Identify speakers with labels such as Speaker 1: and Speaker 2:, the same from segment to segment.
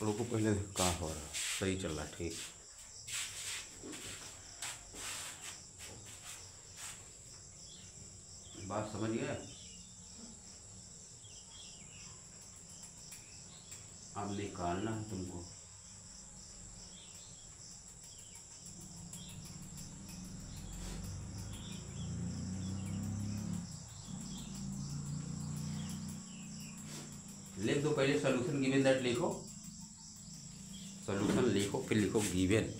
Speaker 1: रुको पहले कहाँ हो रहा, सही चल रहा, ठीक। बात समझ गया। अब निकालना है तुमको। लिख दो पहले सोल्यूशन गिवन दैट लिखो, सोल्यूशन लिखो, फिर लिखो गिवन।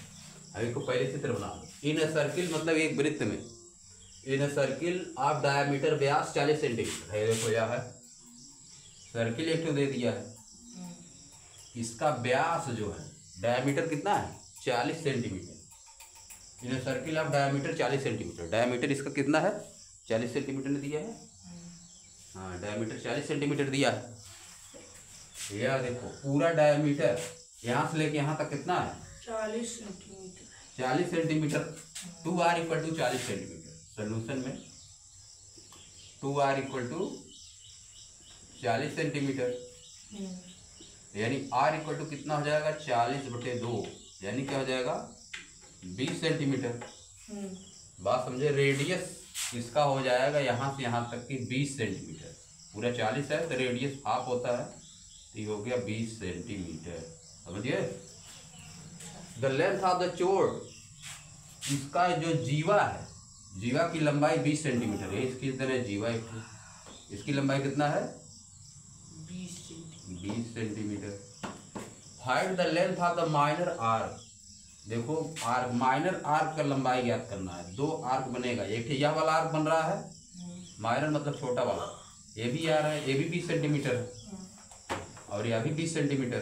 Speaker 1: अभी को पहले चित्र बना। इन अ सर्किल मतलब एक वृत्त में, in a circle of diameter व्यास 40 सेंटीमीटर है। देखो यह है सर्किल, एक तो दे दिया है, इसका व्यास जो है डायमीटर कितना है 40 centimetre. In a circle of diameter 40 centimetre, diameter इसका कितना है 40 सेंटीमीटर ने दिया है। हाँ डायमीटर 40 सेंटीमीटर दिया है। यह देखो पूरा डायमीटर यहाँ से लेके यहाँ तक कितना है
Speaker 2: 40 centimetre.
Speaker 1: 40 centimetre. 2r equal to 40 centimetre. Solution में 2r इक्वल टू 40 सेंटीमीटर, यानी r इक्वल टू कितना हो जाएगा 40/2, यानी क्या हो जाएगा 20 सेंटीमीटर। बात समझे। रेडियस इसका हो जाएगा यहाँ से यहाँ तक की 20 सेंटीमीटर। पूरा 40 है तो रेडियस हाफ होता है, तो ये हो गया 20 सेंटीमीटर। समझिए। द लेंथ ऑफ द चोट, इसका जो जीवा है, जीवा की लंबाई 20 सेंटीमीटर है। इसकी तरह जीवा इसकी लंबाई कितना है 20 centimetre. Find the length of the minor arc. देखो आर्क, माइनर आर्क का लंबाई ज्ञात करना है। 2 आर्क बनेगा, एक यह वाला आर्क बन रहा है, माइनर मतलब छोटा वाला, ये भी आ रहा है, ये भी 20 सेंटीमीटर है और यह भी 20 सेंटीमीटर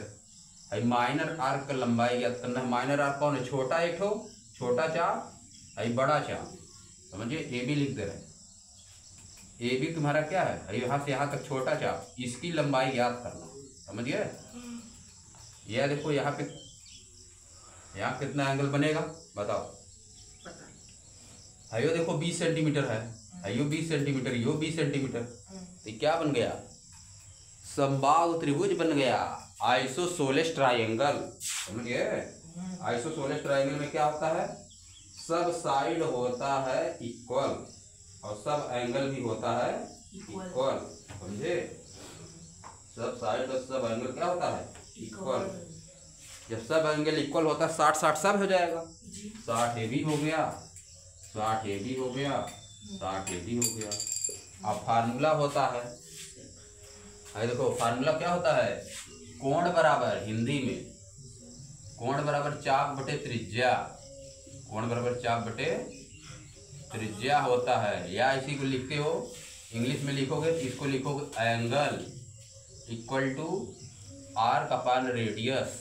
Speaker 1: है। माइनर आर्क का लंबाई ज्ञात करना है। माइनर आर्क कौन है, छोटा एक ठो, छोटा चाप, बड़ा चाप। समझिए। ए बी लिख दे रहे हैं, ए बी तुम्हारा क्या है, यहाँ से यहाँ तक छोटा चाप, इसकी लंबाई ज्ञात करना। समझिए। यह देखो यहाँ पे, यहाँ कितना एंगल बनेगा बताओ। अयो देखो 20 सेंटीमीटर है, अयो 20 सेंटीमीटर, यो 20 सेंटीमीटर, तो क्या बन गया समबाहु त्रिभुज बन गया, आइसोसेलेस ट्रायंगल। समझिए। आइसोसेलेस ट्रायंगल में क्या होता है, सब साइड होता है इक्वल और सब एंगल भी होता है इक्वल। समझे। सब साइड और सब एंगल क्या होता है इक्वल। जब सब एंगल इक्वल होता है 60-60 सब हो जाएगा। 60 ए बी हो गया, 60 ए बी हो गया, 60 ए बी हो गया। अब फार्मूला होता है, देखो फार्मूला क्या होता है, कोण बराबर, हिंदी में कोण बराबर चाप बटे त्रिज्या, कोण बराबर चाप बटे त्रिज्या होता है। या इसी को लिखते हो, इंग्लिश में लिखोगे तो इसको लिखोगे angle equal to arc upon radius,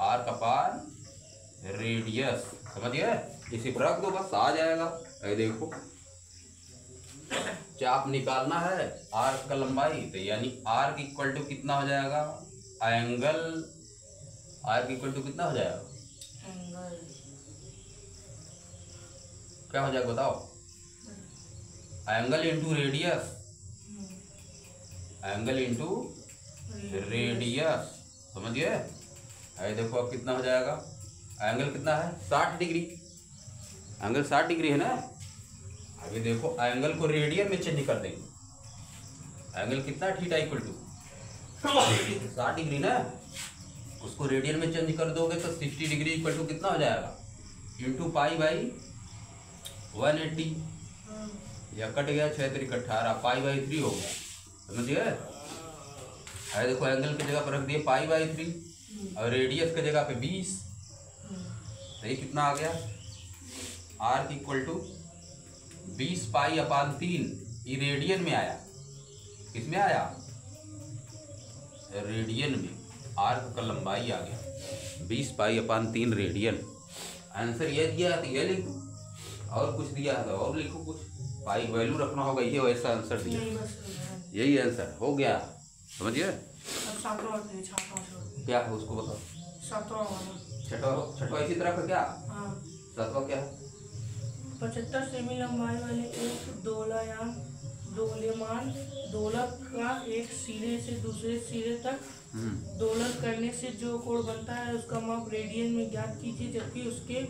Speaker 1: arc upon radius. समझिए। इसी पर रख दो बस आ जाएगा। देखो चाप निकालना है आर्क का लंबाई, तो यानी आर्क इक्वल टू कितना हो जाएगा एंगल, आर्क इक्वल टू कितना हो जाएगा
Speaker 2: एंगल,
Speaker 1: क्या हो जाएगा बताओ, angle into radius, angle into radius. समझिए। देखो अब कितना हो जाएगा, एंगल कितना है 60 डिग्री, एंगल 60 डिग्री है ना। अभी देखो एंगल को रेडियन में चेंज कर देंगे, एंगल कितना थीटा इक्वल टू 60 डिग्री ना, उसको रेडियन में चेंज कर दोगे तो 60 डिग्री इक्वल टू कितना हो जाएगा इंटू पाई बाई 180, या कट गया 6 3 18, पाई बाई 3 हो गया। समझिए। देखो एंगल की जगह पर रख दिए पाई बाई 3 और रेडियस की जगह पे 20, तो ये कितना आ गया आर्क इक्वल टू 20 पाई अपान 3। ये रेडियन में आया, किसमें आया रेडियन में, आर्क का लंबाई आ गया 20 पाई अपान 3 रेडियन। आंसर ये दिया है तो ये लिखो, और कुछ दिया है तो और लिखो, कुछ पाई वैल्यू रखना होगा, ये वैसा आंसर दिया, यही आंसर हो गया। समझिए। क्या है उसको बताओ, छठवा इसी तरह का क्या, सातवां क्या है
Speaker 2: 75 सेमी लंबाई वाले एक डोलायान दोलेमान दोलक का एक सिरे से दूसरे सिरे तक दोलन करने से जो कोण बनता है उसका माप रेडियन में ज्ञात कीजिए, जबकि उसके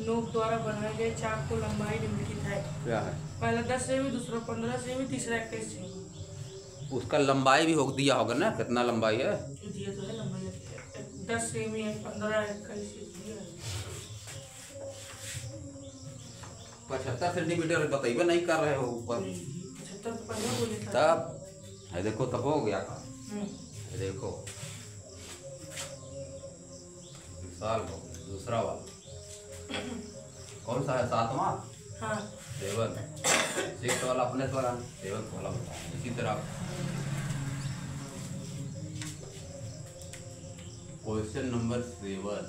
Speaker 2: नोक द्वारा बनाए गए चाप को लंबाई निम्नलिखित है।
Speaker 1: क्या है?
Speaker 2: पहला 10 सेमी, दूसरा 15 सेमी, तीसरा 21 सेमी।
Speaker 1: उसका लंबाई भी हो दिया होगा ना, कितना लंबाई है?
Speaker 2: दिया तो है लंबाई 10 सेमी है, 15, 21 दिया है।
Speaker 1: 75 सेंटीमीटर बताइए नहीं कर रहे हो ऊपर।
Speaker 2: 75 तो पहले बोले था।
Speaker 1: तब है देखो, तब हो गया काम। ये देखो साल हो गया। दूसरा वाला कौन सा है? 7वां।
Speaker 2: हाँ
Speaker 1: 7 6 वाला अपने द्वारा 7 वाला बताओ। इसी तरह क्वेश्चन नंबर 7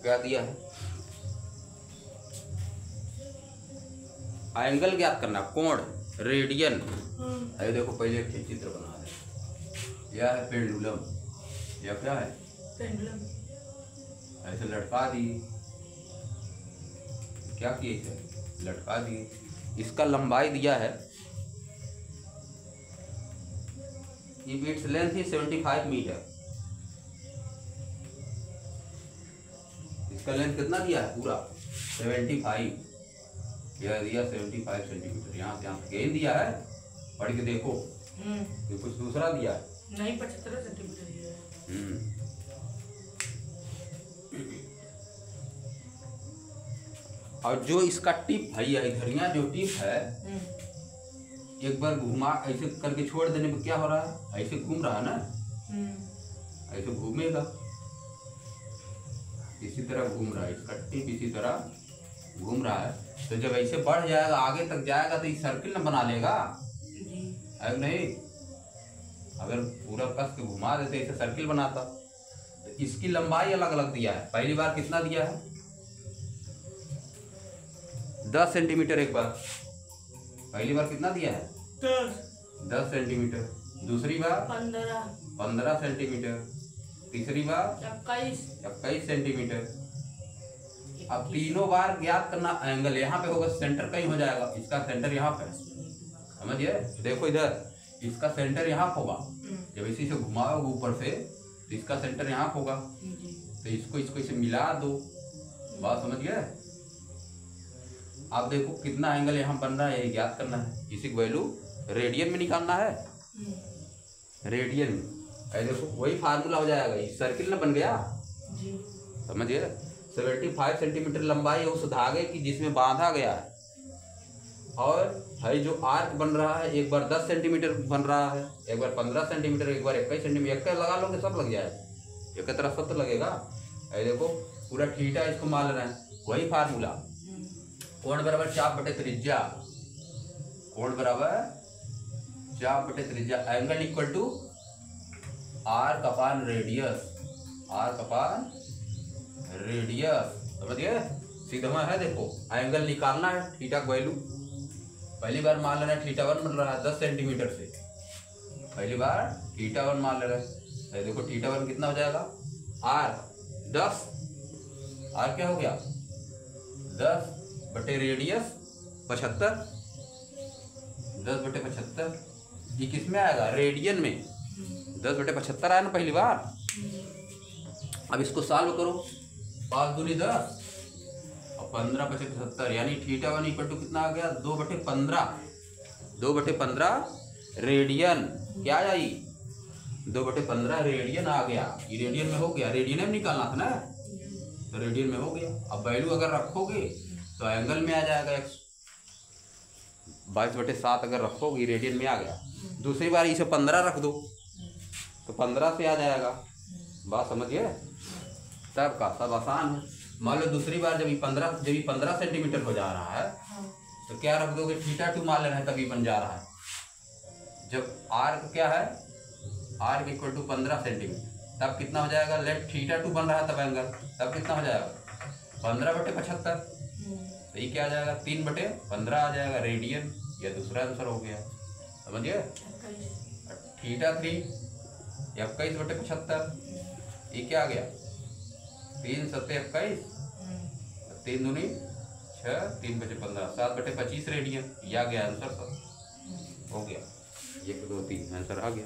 Speaker 1: क्या दिया है? एंगल ज्ञात करना, कोण, रेडियन। अरे देखो पहले एक चित्र बना दे। यह है पेंडुलम, यह क्या है?
Speaker 2: पेंडुलम।
Speaker 1: ऐसे लटका दी, क्या किए थे? लटका दिए। इसका लंबाई दिया है, इट्स लेंथ ही 75 मीटर। इसका लेंथ कितना दिया है? पूरा 75। यह दिया 75 सेंटीमीटर। यहाँ से यहाँ गेंद दिया है, पढ़ के देखो। ये कुछ दूसरा दिया है?
Speaker 2: नहीं, 75 सेंटीमीटर दिया है।
Speaker 1: और जो इसका टिप है, यह इधरिया जो टिप है, एक बार घुमा ऐसे करके छोड़ देने पे क्या हो रहा है? ऐसे घूम रहा है ना, ऐसे घूमेगा, इसी तरह घूम रहा है। इसका टिप इसी तरह घूम रहा है। तो जब ऐसे बढ़ जाएगा, आगे तक जाएगा, तो ये सर्किल न बना लेगा, है नहीं? अगर पूरा कस के घुमा देते ऐसे सर्किल बनाता। तो इसकी लंबाई अलग अलग दिया है। पहली बार कितना दिया है? 10 सेंटीमीटर। एक बार पहली बार कितना दिया है? 10 सेंटीमीटर। दूसरी बार 15 सेंटीमीटर। तीसरी बार 21 सेंटीमीटर। अब तीनों बार ज्ञात करना एंगल। यहाँ पे होगा, सेंटर कहीं हो जाएगा। इसका सेंटर यहाँ पे, समझिए। देखो इधर, इसका सेंटर यहाँ होगा। जब इसी से घुमाओगे ऊपर से, तो इसका सेंटर यहाँ होगा। तो इसको इसे मिला दो, बात समझ गए? आप देखो कितना एंगल यहाँ बन रहा है, यही ज्ञात करना है। इसी को वैल्यू रेडियन में निकालना है, रेडियन में। देखो वही फार्मूला हो जाएगा। ये सर्किल ना बन गया, समझिए। 75 सेंटीमीटर लंबाई है उस धागे की जिसमें बांधा गया है। और है जो आर्क बन रहा है, एक बार 10 सेंटीमीटर बन रहा है, एक बार 15 सेंटीमीटर, एक बार 21 सेंटीमीटर। एक लगा लोगे सब लग जाएगा, एक तरह सब तो लगेगा। है देखो पूरा थीटा इसको मान लेना है, वही फार्मूला। कोण बराबर चाप बटे त्रिज्या, कोण बराबर चाप बटे त्रिज्या। Angle equal to arc upon radius, arc upon radius. समझिए, सीधा है। देखो एंगल निकालना है, थीटा का वैल्यू। पहली बार मान लेना है θ1 बन रहा है 10 सेंटीमीटर से। पहली बार θ1 मान ले रहा है। देखो θ1 कितना हो जाएगा? आर 10, आर क्या हो गया? 10 बटे रेडियस 75, 10 बटे 75। ये किस में आएगा? रेडियन में। 10 बटे 75 आया ना पहली बार। अब इसको सॉल्व करो, 5 दूनी 10 और 15 बटे 75, यानी θ1 इक्वल टू कितना आ गया? 2 बटे 15, 2 बटे 15 रेडियन। क्या आई? 2 बटे 15 रेडियन आ गया। ये रेडियन में हो गया, रेडियन में निकालना था ना, तो रेडियन में हो गया। अब वैल्यू अगर रखोगे तो एंगल में आ जाएगा। 22 बटे 7 अगर रखोगे, रेडियन में आ गया। दूसरी बार इसे 15 रख दो तो 15 से आ जाएगा। बात समझिए, तब का सब आसान है। मान लो दूसरी बार जब ये 15 सेंटीमीटर हो जा रहा है, तो क्या रख दोगे? θ2 मान लेना है, तभी बन जा रहा है। जब आर्क क्या है? आर्क इक्वल टू 15 सेंटीमीटर, तब कितना हो जाएगा? लेफ्ट θ2 बन रहा है, तब एंगल, तब कितना हो जाएगा? 15 बटे 75। तो ये क्या आ जाएगा? 3 बटे 15 आ जाएगा रेडियन। यह दूसरा आंसर हो गया, समझिए। θ3 21 बटे 75, ये क्या आ गया? 3 सत्ते 21, 3 दूनी 6 3 बचे 15 7 बटे 25 रेडियन। ये आ गया आंसर। सब हो गया, 1 2 3 आंसर आ गया।